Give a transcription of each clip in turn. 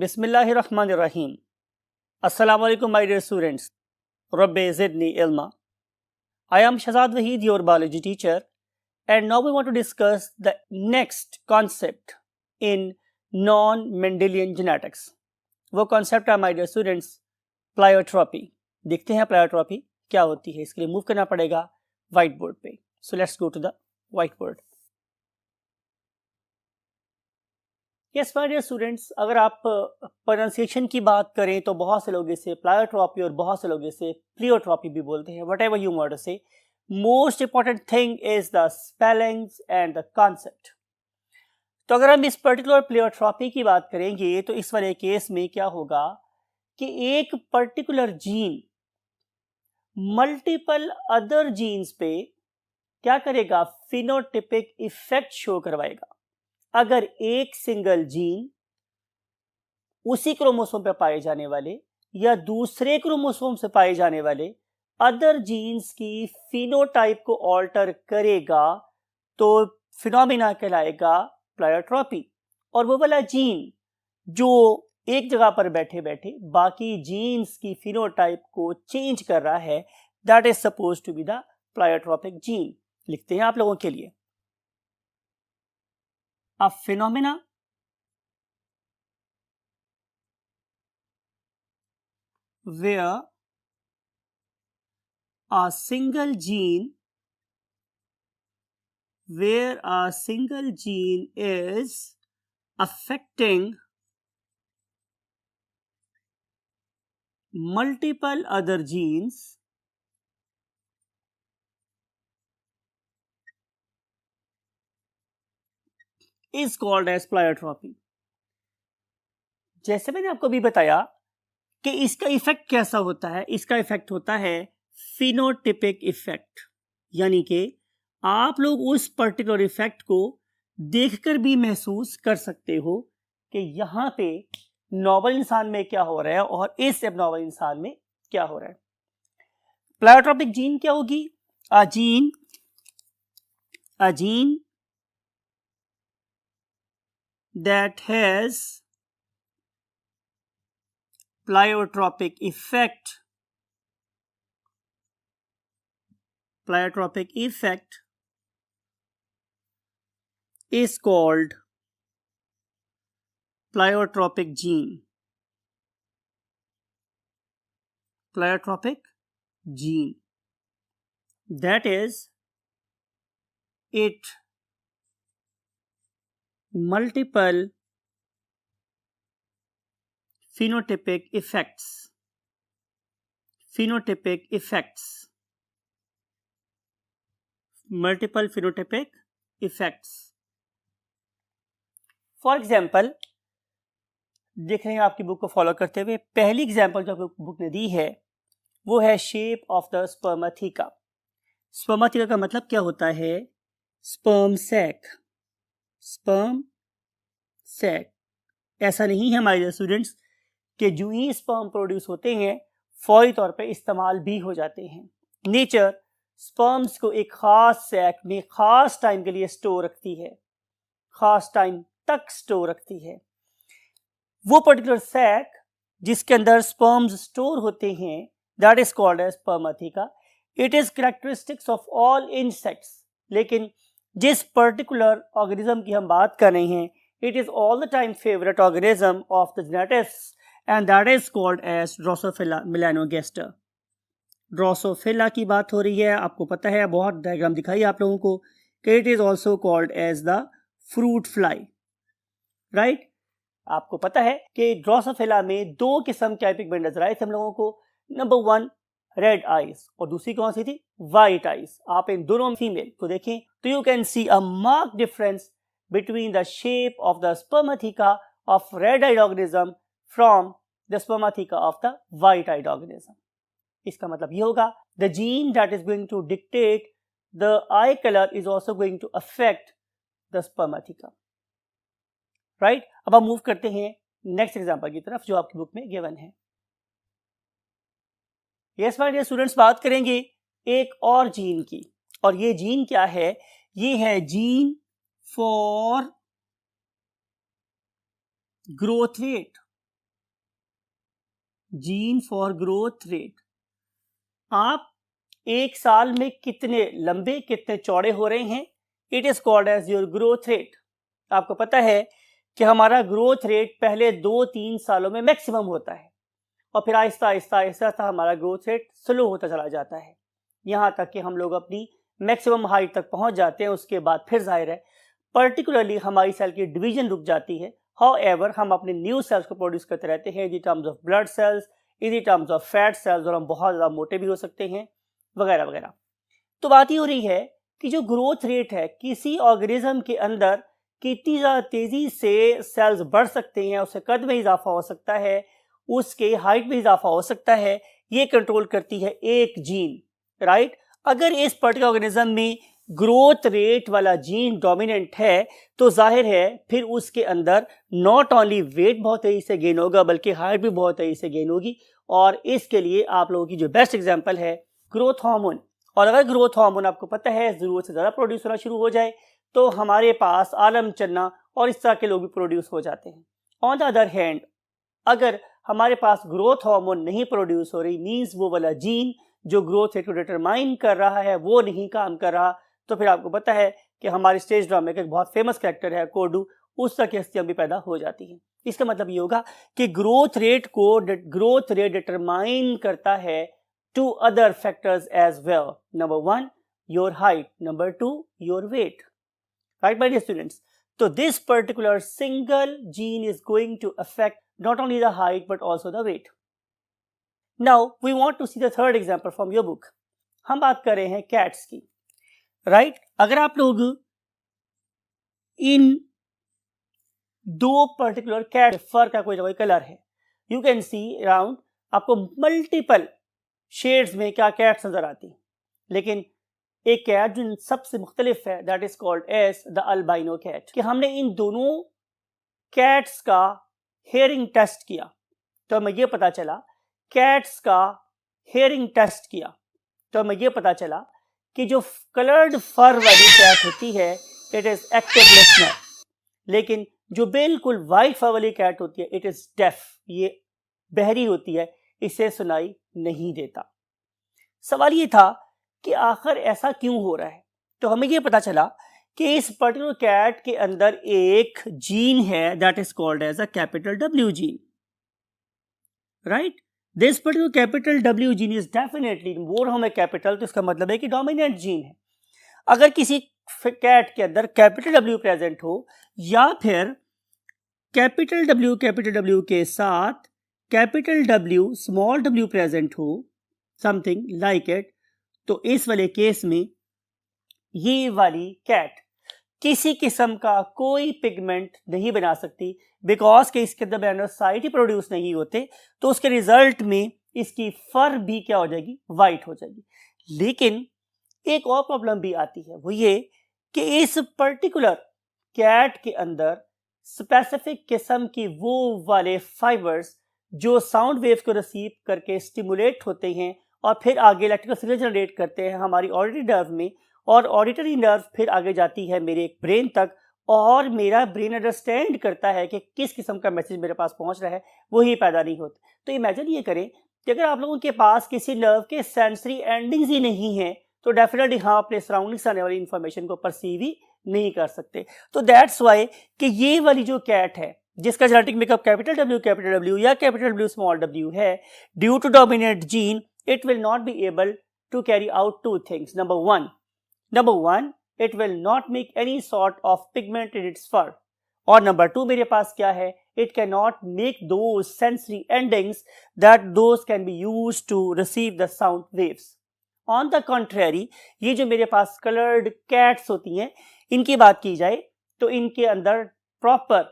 Bismillahirrahmanirrahim. Assalamu alaikum, my dear students. Rabbi zidni ilma. I am Shazad Waheed, your biology teacher, and now we want to discuss the next concept in non-Mendelian genetics. वो concept है my dear students pleiotropy. देखते हैं pleiotropy क्या होती है. इसके लिए move करना पड़ेगा white board पे. So let's go to the white board. Yes my dear students, अगर आप प्रोनाउंसिएशन की बात करें तो बहुत से लोग इसे प्लायोट्रॉपी और बहुत से लोग इसे प्लियोट्रॉपी भी बोलते हैं. Whatever you want to say, most important thing is the spellings and the concept. तो अगर हम इस पर्टिकुलर प्लियोट्रॉपी की बात करेंगे तो इस वाले केस में क्या होगा कि एक particular gene multiple other genes पे क्या करेगा, फिनोटिपिक इफेक्ट शो करवाएगा. अगर एक सिंगल जीन उसी क्रोमोसोम पे पाए जाने वाले या दूसरे क्रोमोसोम से पाए जाने वाले अदर जीन्स की फिनोटाइप को ऑल्टर करेगा तो फिनोमिना कहलाएगा प्लायोट्रॉपी. और वो वाला जीन जो एक जगह पर बैठे बैठे बाकी जीन्स की फिनोटाइप को चेंज कर रहा है, that is suppose to be the pleiotropic gene. लिखते हैं आप लोगों के लिए. A phenomena where a single gene is affecting multiple other genes is called as pleiotropy. जैसे मैंने आपको भी बताया कि इसका इफेक्ट कैसा होता है. इसका इफेक्ट होता है फिनोटिपिक इफेक्ट, यानी कि आप लोग उस पर्टिकुलर इफेक्ट को देखकर भी महसूस कर सकते हो कि यहाँ पे नॉर्मल इंसान में क्या हो रहा है और इस एबनॉर्मल इंसान में क्या हो रहा है. प्लायोट्रोपिक जीन क्या होगी? A gene that has pleiotropic effect is called pleiotropic gene. That is, it multiple phenotypic effects. Multiple phenotypic effects. For example, देख रहे हैं आपकी बुक को फॉलो करते हुए, पहली एग्जाम्पल जो बुक ने दी है वो है shape of the spermatheca. Spermatheca का मतलब क्या होता है? Sperm sac. ऐसा नहीं है हमारे स्टूडेंट्स कि जो ही स्पर्म प्रोड्यूस होते हैं फौरी तौर पे इस्तेमाल भी हो जाते हैं. नेचर स्पर्म्स को एक खास सैक में खास टाइम के लिए स्टोर रखती है, खास टाइम तक स्टोर रखती है. वो पर्टिकुलर सैक जिसके अंदर स्पर्म्स स्टोर होते हैं, that is called as spermatheca. It is characteristics of all insects. लेकिन जिस पर्टिकुलर ऑर्गेनिज्म की हम बात कर रहे हैं, it is all the time favorite organism of the genetics, and that is called as Drosophila melanogaster. Drosophila की बात हो रही है. आपको पता है, बहुत डायग्राम दिखाई आप लोगों को कि it is also called as the fruit fly, right? आपको पता है कि ड्रोसोफिला में दो किस्म के पिगमेंट नजर आए थे हम लोगों को. नंबर 1 रेड आइज और दूसरी कौन सी थी? White eyes. आप इन दोनों फीमेल को देखें तो you can see a marked difference between the shape of the spermatheca of red-eyed organism from the spermatheca of the white-eyed organism. इसका मतलब ये होगा, the gene that is going to dictate the eye color is also going to affect the spermatheca. Right? अब हम move करते हैं next example की तरफ जो आपकी बुक में गिवन है. यस माय डियर स्टूडेंट्स, बात करेंगे एक और जीन की. और ये जीन क्या है? ये है gene for growth rate. Gene for growth rate. आप एक साल में कितने लंबे कितने चौड़े हो रहे हैं, it is called as your growth rate. आपको पता है कि हमारा ग्रोथ रेट पहले 2-3 सालों में मैक्सिमम होता है और फिर आहिस्ता आहिस्ता आहिस्ता हमारा ग्रोथ रेट स्लो होता चला जाता है, यहाँ तक कि हम लोग अपनी मैक्सिमम हाइट तक पहुंच जाते हैं। उसके बाद फिर जाहिर है पर्टिकुलरली हमारी सेल की डिवीजन रुक जाती है। हाउएवर हम अपने न्यू सेल्स को प्रोड्यूस करते रहते हैं in terms of blood cells, in terms of fat cells, और हम बहुत ज़्यादा मोटे भी हो सकते हैं वगैरह वगैरह। तो बात ये हो रही है कि जो ग्रोथ रेट है किसी ऑर्गेनिज्म के अंदर कितनी ज़्यादा तेज़ी से सेल्स बढ़ सकते हैं, उसके कद में इजाफा हो सकता है, उसके हाइट में इजाफा हो सकता है, ये कंट्रोल करती है एक जीन, राइट। अगर इस पर्टिकुलर ऑर्गेनिज्म में ग्रोथ रेट वाला जीन डोमिनेंट है तो जाहिर है फिर उसके अंदर नॉट ओनली वेट बहुत तेजी से गेन होगा बल्कि हाइट भी बहुत तेजी से गेन होगी। और इसके लिए आप लोगों की जो बेस्ट एग्जांपल है ग्रोथ हार्मोन। और अगर ग्रोथ हार्मोन आपको पता है जरूरत से ज़्यादा प्रोड्यूस होना शुरू हो जाए तो हमारे पास आलम चन्ना और इस तरह के लोग भी प्रोड्यूस हो जाते हैं। ऑन द अदर हैंड अगर हमारे पास ग्रोथ हार्मोन नहीं प्रोड्यूस हो रही, मीन्स वो वाला जीन जो ग्रोथ रेट को डिटरमाइन कर रहा है वो नहीं काम कर रहा, तो फिर आपको पता है कि हमारे स्टेज ड्रामे का एक बहुत फेमस कैरेक्टर है कोडू, उस तरह की हस्तियां भी पैदा हो जाती हैं। इसका मतलब ये होगा कि ग्रोथ रेट डिटरमाइन करता है two other factors as well. Number 1 your height, number 2 your weight, right my dear students. तो this particular single gene is going to affect not only the height but also the weight. Now we want to see the third example from your book. हम बात कर रहे हैं cats की, right? अगर आप लोग इन दो पर्टिकुलर कैट फर का कोई कलर है, यू कैन सी अराउंड आपको मल्टीपल शेड्स में क्या कैट्स नजर आती हैं, लेकिन एक कैट जो सबसे मुख्तलिफ है that is called as the albino cat. कि हमने इन दोनों कैट्स का हेयरिंग टेस्ट किया तो हमें यह पता चला कि जो कलर्ड फर वाली कैट होती है इट इज एक्टिव लिसनर, लेकिन जो बिल्कुल वाइट फर वाली कैट होती है इट इज डेफ, ये बहरी होती है, इसे सुनाई नहीं देता। सवाल ये था कि आखिर ऐसा क्यों हो रहा है, तो हमें यह पता चला कि इस पर्टिकुलर कैट के अंदर एक जीन है that is called as a capital W gene, right. This particular capital W gene is definitely more home capital, तो इसका मतलब है कि डोमिनेंट जीन है। अगर किसी कैट के अंदर कैपिटल W प्रेजेंट हो या फिर कैपिटल W के साथ capital W small w present हो, समथिंग लाइक इट, तो इस वाले केस में ये वाली कैट किसी किस्म का कोई पिगमेंट नहीं बना सकती बिकॉज के इसके अंदर मेलानोसाइट ही प्रोड्यूस नहीं होते, तो उसके रिजल्ट में इसकी फर भी क्या हो जाएगी, वाइट हो जाएगी। लेकिन एक और प्रॉब्लम भी आती है, वो ये कि इस पर्टिकुलर कैट के अंदर स्पेसिफिक किस्म की वो वाले फाइबर्स जो साउंड वेव्स को रिसीव करके स्टिमुलेट होते हैं और फिर आगे इलेक्ट्रिकल सिग्नल जनरेट करते हैं हमारी ऑडिटरी नर्व में, और ऑडिटरी नर्व फिर आगे जाती है मेरे ब्रेन तक, और मेरा ब्रेन अंडरस्टैंड करता है कि किस किस्म का मैसेज मेरे पास पहुंच रहा है, वही पैदा नहीं होता। तो इमेजिन ये करें कि अगर आप लोगों के पास किसी नर्व के सेंसरी एंडिंग्स ही नहीं है तो डेफिनेटली हाँ अपने सराउंडिंग्स आने वाली इंफॉर्मेशन को परसीव ही नहीं कर सकते। तो दैट्स वाई कि ये वाली जो कैट है जिसका जेनेटिक मेकअप कैपिटल W या कैपिटल W स्मॉल w है, due to dominant gene it will not be able to carry out two things. Number one, it will not make any sort of pigment in its fur. और number two मेरे पास क्या है, it cannot make those sensory endings that those can be used to receive the sound waves. On the contrary, ये जो मेरे पास colored cats होती हैं इनकी बात की जाए तो इनके अंदर proper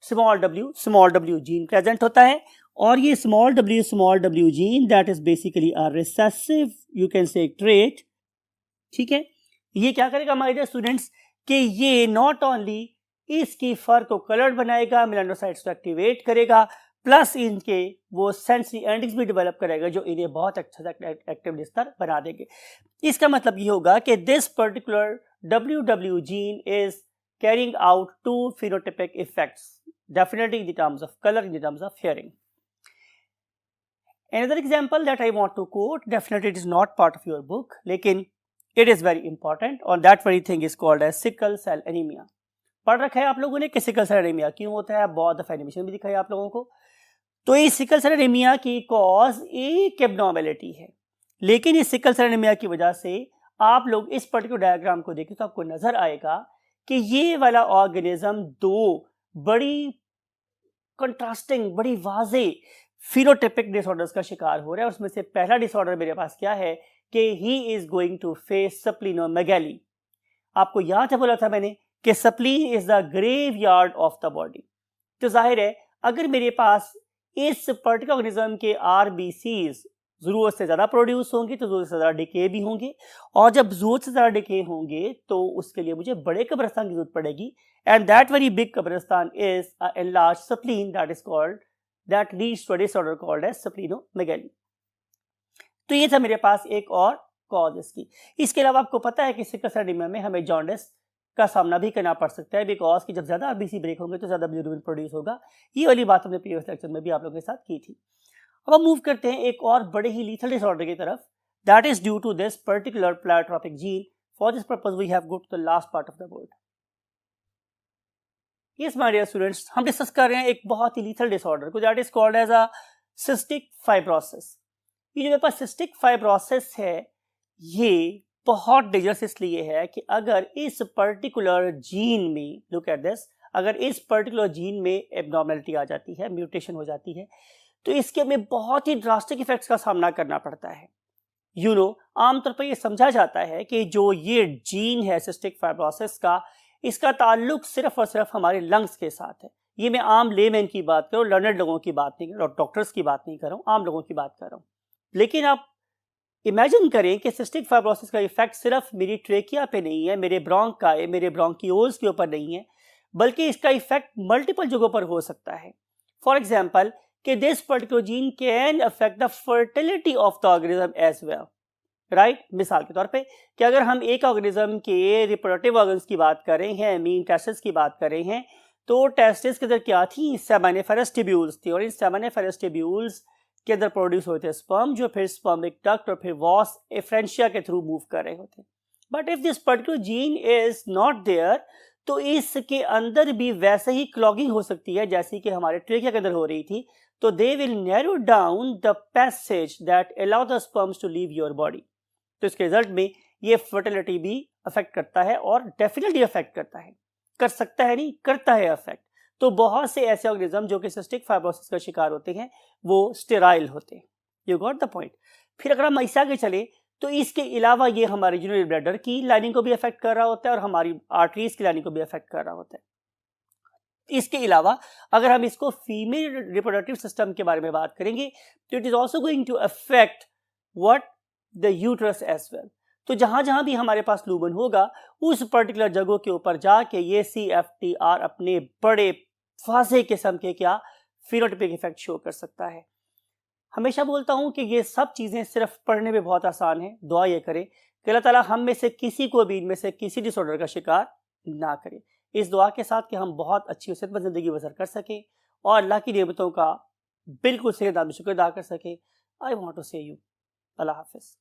small w gene present होता है, और ये small w gene that is basically a recessive you can say trait. ठीक है, ये क्या करेगा माय डियर स्टूडेंट्स कि ये नॉट ओनली इसकी फर को कलर्ड बनाएगा, मेलानोसाइट्स को एक्टिवेट करेगा, प्लस इनके वो सेंसरी एंडिंग्स भी डेवलप करेगा जो इन्हें बहुत अच्छा एक्टिव लिस्टर बना देंगे। इसका मतलब ये होगा कि this particular W gene is carrying out two phenotypic effects, definitely in the terms of color, in the terms of hearing. Another example that I want to quote, definitely it is not part of your book, लेकिन it is very important और that very thing is called as sickle cell anemia. पढ़ रखा है आप लोगों ने कि sickle cell anaemia क्यों होता है, बहुत दफा एनिमेशन भी दिखाई आप लोगों को। तो इस सिकल सेल एनीमिया की कॉज एक एब्नॉर्मेलिटी है, लेकिन इस सिकल सेल एनीमिया की वजह से आप लोग इस पर्टिकुलर डायग्राम को देखें तो आपको नजर आएगा कि ये वाला ऑर्गेनिज्म दो बड़ी कंट्रास्टिंग, बड़ी वाजे फिनोटाइपिक डिसऑर्डर्स का शिकार हो रहा है। उसमें से पहला डिसऑर्डर मेरे पास क्या है कि he is going to face splenomegaly. आपको याद है बोला था मैंने कि spleen is the graveyard of the body. तो जाहिर है अगर मेरे पास इस पर्टिकुलर ऑर्गेनिज्म के आरबीसीज जरूरत से ज्यादा प्रोड्यूस होंगे तो जरूरत से ज्यादा डिके भी होंगे, और जब जरूरत से ज्यादा डिके होंगे तो उसके लिए मुझे बड़े कब्रिस्तान की जरूरत पड़ेगी, एंड दैट वेरी बिग कब्रिस्तान is a enlarged spleen that is called, that leads to a disorder called as splenomegaly. तो ये था मेरे पास एक और कॉज इसकी। इसके अलावा आपको पता है कि सिकल सेल एनीमिया में हमें जॉन्डिस का सामना भी करना पड़ सकता है, बिकॉज कि जब ज्यादा आरबीसी ब्रेक होंगे तो ज्यादा बिलिरुबिन प्रोड्यूस होगा। ये वाली बात हमने प्रीवियस लेक्चर में भी आप लोगों के साथ की थी। अब हम मूव करते हैं एक और बड़े ही लीथल डिसऑर्डर की तरफ, that is due to this particular pleiotropic gene. For this purpose we have go to the last part of the board. Yes my dear students, हम डिस्कस कर रहे हैं एक बहुत ही लीथल डिसऑर्डर को, that is called as a cystic fibrosis. ये जो मेरे पास सिस्टिक फाइब्रोसिस है ये बहुत डेंजरस इसलिए है कि अगर इस पर्टिकुलर जीन में, लुक एट दिस, अगर इस पर्टिकुलर जीन में एब्नॉर्मलिटी आ जाती है, म्यूटेशन हो जाती है, तो इसके हमें बहुत ही ड्रास्टिक इफेक्ट्स का सामना करना पड़ता है। आमतौर पर यह समझा जाता है कि जो ये जीन है सिस्टिक फाइब्रोसिस का, इसका ताल्लुक सिर्फ और सिर्फ हमारे लंग्स के साथ है। ये मैं आम लेमैन की बात कर रहा हूँ, लर्नड लोगों की बात नहीं कर रहा हूँ, डॉक्टर्स की बात नहीं कर रहा हूँ, आम लोगों की बात कर रहा हूँ। लेकिन आप इमेजिन करें कि सिस्टिक फाइब्रोसिस का इफेक्ट सिर्फ मेरी ट्रेकिया पे नहीं है, मेरे ब्रोंकाई, मेरे ब्रोंकियोल्स के ऊपर नहीं है, बल्कि इसका इफेक्ट मल्टीपल जगहों पर हो सकता है। फॉर एग्जाम्पल कि this particular gene can affect the fertility of the organism as well, right. मिसाल के तौर पे कि अगर हम एक ऑर्गेनिज्म के रिप्रोडक्टिव ऑर्गन्स की बात कर रहे हैं, मीन टेस्टिस की बात कर रहे हैं, तो टेस्टिस के अंदर क्या थी, सेमेनिफेरस ट्यूब्यूल्स थी, और इन सेमेनिफेरस ट्यूब्यूल्स के अंदर प्रोड्यूस होते हैं स्पर्म, जो फिर स्पर्मिक डक्ट और फिर वॉस एफ्रेंशिया के थ्रू मूव कर रहे होते हैं। But if this particular gene is not there, तो इसके अंदर भी वैसे ही क्लॉगिंग हो सकती है जैसी कि हमारे ट्रेकिया के अंदर हो रही थी। तो they will narrow down the passage that allow the sperms to leave your body. तो इसके रिजल्ट में ये फर्टिलिटी भी अफेक्ट करता है, और डेफिनेटली अफेक्ट करता है, कर सकता है नहीं, करता है अफेक्ट। तो बहुत से ऐसे ऑर्गेनिज्म जो कि सिस्टिक फाइब्रोसिस का शिकार होते हैं वो स्टेराइल होते हैं। You got the point. फिर अगर हम ऐसे आगे चले तो इसके अलावा ये हमारी यूरिनरी ब्लैडर की लाइनिंग को भी अफेक्ट कर रहा होता है और हमारी आर्टरीज की लाइनिंग को भी अफेक्ट कर रहा होता है। इसके अलावा अगर हम इसको फीमेल रिप्रोडक्टिव सिस्टम के बारे में बात करेंगे तो it is also going to affect what the uterus as well. तो जहां जहां भी हमारे पास लूमेन होगा उस पर्टिकुलर जगह के ऊपर जाके ये CFTR अपने बड़े फाजे किस्म के क्या फिनोटाइपिक इफेक्ट शो कर सकता है। हमेशा बोलता हूं कि ये सब चीजें सिर्फ पढ़ने में बहुत आसान है। दुआ ये करें कि अल्लाह ताला हम में से किसी को भी इनमें से किसी डिसऑर्डर का शिकार ना करे। इस दुआ के साथ कि हम बहुत अच्छी और सेहतमंद जिंदगी बसर कर सकें और अल्लाह की नेमतों का बिल्कुल सही अंदाज में शुक्र अदा कर सकें। आई वांट टू से यू अल्लाह हाफिज।